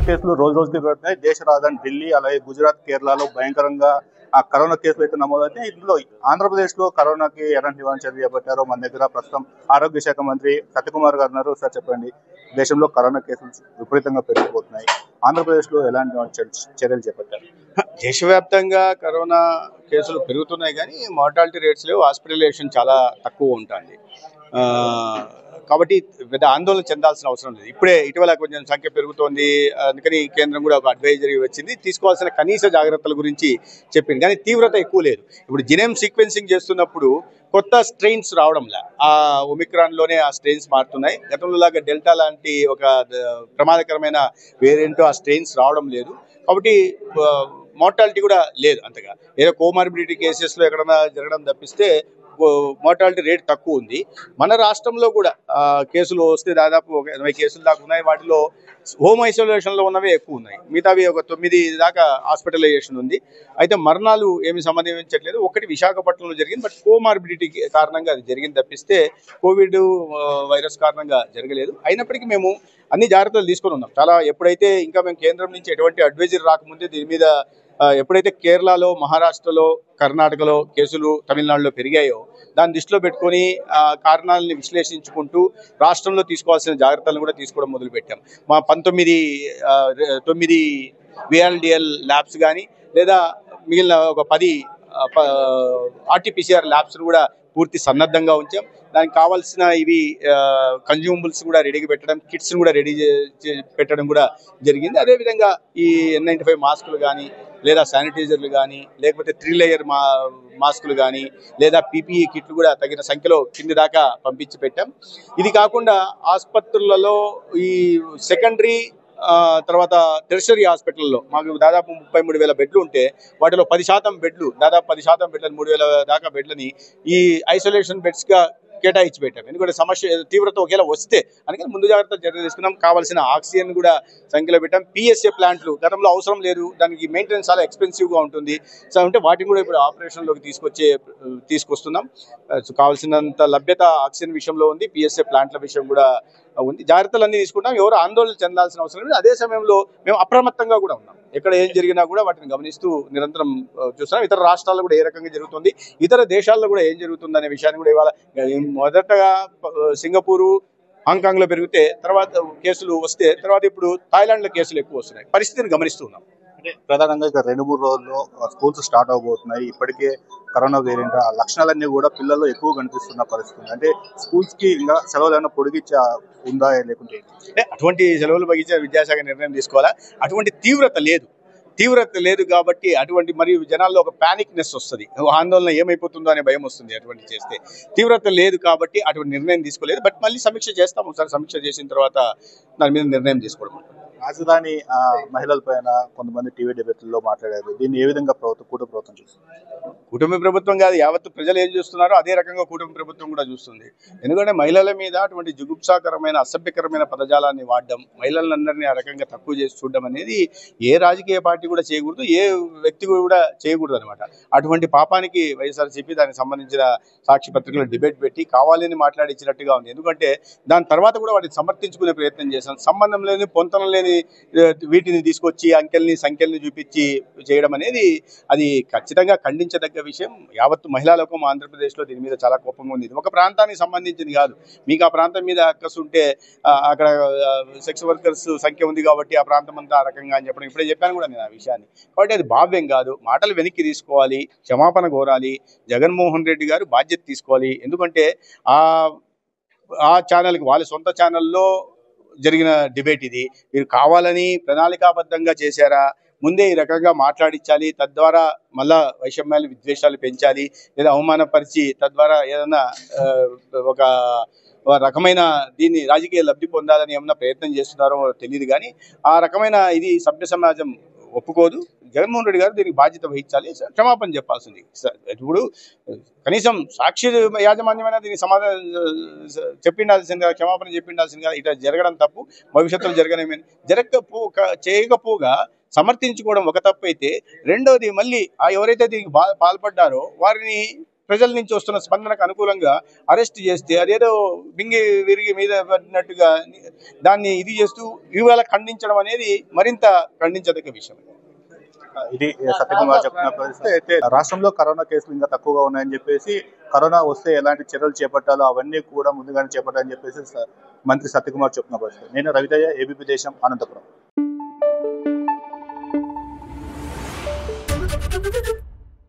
కేసులు రోజు రోజుకి పెడుతున్నాయి. దేశ రాజధాని ఢిల్లీ, అలాగే గుజరాత్, కేరళలో భయంకరంగా ఆ కరోనా కేసులు అయితే నమోదవుతాయి. ఇందులో ఆంధ్రప్రదేశ్ లో కరోనాకి ఎలాంటి నివారణ చర్యలు చేపట్టారో మన దగ్గర ప్రస్తుతం ఆరోగ్య శాఖ మంత్రి సత్యకుమార్ గారు ఉన్నారు. సార్ చెప్పండి, దేశంలో కరోనా కేసులు విపరీతంగా పెరిగిపోతున్నాయి. ఆంధ్రప్రదేశ్ లో ఎలాంటి చర్యలు చేపట్టారు? దేశవ్యాప్తంగా కరోనా కేసులు పెరుగుతున్నాయి కానీ మార్టాలిటీ రేట్స్ లేవు, హాస్పిటలైజేషన్ చాలా తక్కువ ఉంటుంది. కాబట్టి పెద్ద ఆందోళన చెందాల్సిన అవసరం లేదు. ఇప్పుడే ఇటీవల కొంచెం సంఖ్య పెరుగుతోంది, అందుకని కేంద్రం కూడా ఒక అడ్వైజరీ వచ్చింది, తీసుకోవాల్సిన కనీస జాగ్రత్తల గురించి చెప్పింది. కానీ తీవ్రత ఎక్కువ లేదు. ఇప్పుడు జీనోమ్ సీక్వెన్సింగ్ చేస్తున్నప్పుడు కొత్త స్ట్రెయిన్స్ రావడంలా ఆ ఒమిక్రాన్లోనే ఆ స్ట్రెయిన్స్ మారుతున్నాయి. గతంలో లాగా డెల్టా లాంటి ఒక ప్రమాదకరమైన వేరియంట్ ఆ స్ట్రెయిన్స్ రావడం లేదు. కాబట్టి మార్టాలిటీ కూడా లేదు అంతగా. ఏదో కోమార్బిడిటీ కేసెస్లో ఎక్కడన్నా జరగడం తప్పిస్తే మార్టాలిటీ రేట్ తక్కువ ఉంది. మన రాష్ట్రంలో కూడా కేసులు వస్తే దాదాపు ఒక 80 కేసులు దాకా ఉన్నాయి. వాటిలో హోమ్ ఐసోలేషన్లో ఉన్నవే ఎక్కువ ఉన్నాయి. మిగతావి ఒక 9 దాకా హాస్పిటలైజేషన్ ఉంది. అయితే మరణాలు ఏమి సంబంధించట్లేదు. ఒకటి విశాఖపట్నంలో జరిగింది, బట్ కోమార్బిడిటీ కారణంగా అది జరిగింది తప్పిస్తే కోవిడ్ వైరస్ కారణంగా జరగలేదు. అయినప్పటికీ మేము అన్ని జాగ్రత్తలు తీసుకొని ఉన్నాం. చాలా ఎప్పుడైతే ఇంకా మేము కేంద్రం నుంచి ఎటువంటి అడ్వైజరీ రాకముందే దీని మీద ఎప్పుడైతే కేరళలో, మహారాష్ట్రలో, కర్ణాటకలో కేసులు తమిళనాడులో పెరిగాయో దాన్ని దృష్టిలో పెట్టుకొని కారణాలని విశ్లేషించుకుంటూ రాష్ట్రంలో తీసుకోవాల్సిన జాగ్రత్తలను కూడా తీసుకోవడం మొదలుపెట్టాం. మా 9 VLDL ల్యాబ్స్ కానీ లేదా మిగిలిన ఒక 10 RT-PCR ల్యాబ్స్ కూడా పూర్తి సన్నద్ధంగా ఉంచాం. దానికి కావాల్సిన ఇవి కన్జ్యూమబుల్స్ కూడా రెడీగా పెట్టడం, కిట్స్ని కూడా రెడీ పెట్టడం కూడా జరిగింది. అదేవిధంగా ఈ N95 మాస్కులు కానీ లేదా శానిటైజర్లు కానీ లేకపోతే 3 లేయర్ మాస్కులు కానీ లేదా PPE కిట్లు కూడా తగిన సంఖ్యలో కింది దాకా పంపించి పెట్టాం. ఇది కాకుండా ఆసుపత్రులలో ఈ సెకండరీ తర్వాత టెర్షరీ హాస్పిటల్లో మాకు దాదాపు 33,000 బెడ్లు ఉంటే వాటిలో 10% బెడ్లు, దాదాపు 10% బెడ్లని 3,000 దాకా బెడ్లని ఈ ఐసోలేషన్ బెడ్స్గా కేటాయించి పెట్టాం. ఎందుకంటే సమస్య తీవ్రత ఒకేలా వస్తే అందుకని ముందు జాగ్రత్త చర్యలు తీసుకున్నాం. కావాల్సిన ఆక్సిజన్ కూడా సంఖ్యలో పెట్టాం. PSA ప్లాంట్లు గతంలో అవసరం లేదు, దానికి మెయింటెనెన్స్ చాలా ఎక్స్పెన్సివ్గా ఉంటుంది. సో అంటే వాటిని కూడా ఇప్పుడు ఆపరేషన్లోకి తీసుకొస్తున్నాం. కావాల్సినంత లభ్యత ఆక్సిజన్ విషయంలో ఉంది, PSA ప్లాంట్ల విషయం కూడా ఉంది. జాగ్రత్తలన్నీ తీసుకుంటాం. ఎవరు ఆందోళన చెందాల్సిన అవసరం లేదు. అదే సమయంలో మేము అప్రమత్తంగా కూడా ఉన్నాం. ఎక్కడ ఏం జరిగినా కూడా వాటిని గమనిస్తూ నిరంతరం చూస్తున్నాం. ఇతర రాష్ట్రాల్లో కూడా ఏ రకంగా జరుగుతుంది, ఇతర దేశాల్లో కూడా ఏం జరుగుతుంది అనే విషయాన్ని కూడా ఇవాళ మొదటగా సింగపూరు, హాంకాంగ్లో పెరిగితే తర్వాత కేసులు వస్తే తర్వాత ఇప్పుడు థాయిలాండ్లో కేసులు ఎక్కువ వస్తున్నాయి. పరిస్థితిని గమనిస్తున్నాం. అంటే ప్రధానంగా ఇక 2-3 రోజుల్లో స్కూల్స్ స్టార్ట్ అవబోతున్నాయి. ఇప్పటికే కరోనా వేరియంట్ ఆ లక్షణాలన్నీ కూడా పిల్లల్లో ఎక్కువ కనిపిస్తున్న పరిస్థితి. అంటే స్కూల్స్ కి ఇంకా సెలవులు ఏమైనా పొడిగించా ఉందా లేకుంటే అటువంటి సెలవులు పొడిగించే విద్యాశాఖ నిర్ణయం తీసుకోవాలా? అటువంటి తీవ్రత లేదు కాబట్టి అటువంటి మరియు జనాల్లో ఒక ప్యానిక్నెస్ వస్తుంది, ఆందోళన ఏమైపోతుందో అనే భయం వస్తుంది. అటువంటి చేస్తే తీవ్రత లేదు కాబట్టి అటువంటి నిర్ణయం తీసుకోలేదు. బట్ మళ్ళీ సమీక్ష చేస్తాం. ఒకసారి సమీక్ష చేసిన తర్వాత దాని మీద నిర్ణయం తీసుకోవడం. రాజధాని మహిళల పైన కొంతమంది టీవీ డిబేట్లలో మాట్లాడారు. దీన్ని ఏ విధంగా కూటమి ప్రభుత్వం చూస్తుంది? కూటమి ప్రభుత్వం కాదు, యావత్తు ప్రజలు ఏం చూస్తున్నారో అదే రకంగా కూటమి ప్రభుత్వం కూడా చూస్తుంది. ఎందుకంటే మహిళల మీద అటువంటి జుగుప్సాకరమైన అసభ్యకరమైన పదజాలాన్ని వాడడం, మహిళలందరినీ ఆ రకంగా తక్కువ చేసి చూడడం అనేది ఏ రాజకీయ పార్టీ కూడా చేయకూడదు, ఏ వ్యక్తి కూడా చేయకూడదు అనమాట. అటువంటి పాపానికి వైఎస్ఆర్సీపీ దానికి సంబంధించిన సాక్షి పత్రికలో డిబేట్ పెట్టి కావాలని మాట్లాడించినట్టుగా ఉంది. ఎందుకంటే దాని తర్వాత కూడా వాటిని సమర్థించుకునే ప్రయత్నం చేశాం. సంబంధం లేని, పొంతనం లేని వీటిని తీసుకొచ్చి సంఖ్యల్ని చూపించి చేయడం అనేది అది ఖచ్చితంగా ఖండించదగ్గ విషయం. యావత్తు మహిళా లోకం ఆంధ్రప్రదేశ్లో దీని మీద చాలా కోపంగా ఉంది. ఇది ఒక ప్రాంతానికి సంబంధించింది కాదు. మీకు ఆ ప్రాంతం మీద అక్కసు ఉంటే అక్కడ సెక్స్ వర్కర్స్ సంఖ్య ఉంది కాబట్టి ఆ ప్రాంతం అంతా ఆ రకంగా అని చెప్పడం ఇప్పుడే చెప్పాను కూడా నేను ఆ విషయాన్ని. కాబట్టి అది భావ్యం కాదు. మాటలు వెనక్కి తీసుకోవాలి, క్షమాపణ కోరాలి. జగన్మోహన్ రెడ్డి గారు బాధ్యత తీసుకోవాలి. ఎందుకంటే ఆ ఛానల్కి వాళ్ళ సొంత ఛానల్లో జరిగిన డిబేట్ ఇది. మీరు కావాలని ప్రణాళికాబద్ధంగా చేశారా? ముందే ఈ రకంగా మాట్లాడించాలి, తద్వారా మళ్ళా వైషమ్యాలు, విద్వేషాలు పెంచాలి, లేదా అవమానపరిచి తద్వారా ఏదన్నా ఒక రకమైన దీన్ని రాజకీయ లబ్ధి పొందాలని ఏమన్నా ప్రయత్నం చేస్తున్నారో తెలియదు. కానీ ఆ రకమైన ఇది సభ్య సమాజం ఒప్పుకోదు. జగన్మోహన్ రెడ్డి గారు దీనికి బాధ్యత వహించాలి, క్షమాపణ చెప్పాల్సింది. ఇప్పుడు కనీసం సాక్షి యాజమాన్యమైన దీనికి సమాధానం చెప్పిండాల్సిందిగా, క్షమాపణ చెప్పిండాల్సిందిగా. ఇట్లా జరగడం తప్పు, భవిష్యత్తులో చేయకపోగా సమర్థించుకోవడం ఒక తప్పు అయితే, రెండోది మళ్ళీ ఎవరైతే దీనికి పాల్పడ్డారో వారిని ప్రజల నుంచి వస్తున్న స్పందనకు అనుకూలంగా అరెస్ట్ చేస్తే అదేదో బింగి విరిగి మీద పడినట్టుగా దాన్ని ఇది చేస్తూ ఇవాళ ఖండించడం అనేది మరింత ఖండించదగ్గ విషయం. ఇది సత్యకుమార్ చెప్పిన పరిస్థితి. అయితే రాష్ట్రంలో కరోనా కేసులు ఇంకా తక్కువగా ఉన్నాయని చెప్పేసి, కరోనా వస్తే ఎలాంటి చర్యలు చేపట్టాలో అవన్నీ కూడా ముందుగానే చేపట్టాలని చెప్పేసి మంత్రి సత్యకుమార్ చెప్పిన పరిస్థితి. నేను రవితయ్య, ఏబీపీ దేశం, అనంతపురం.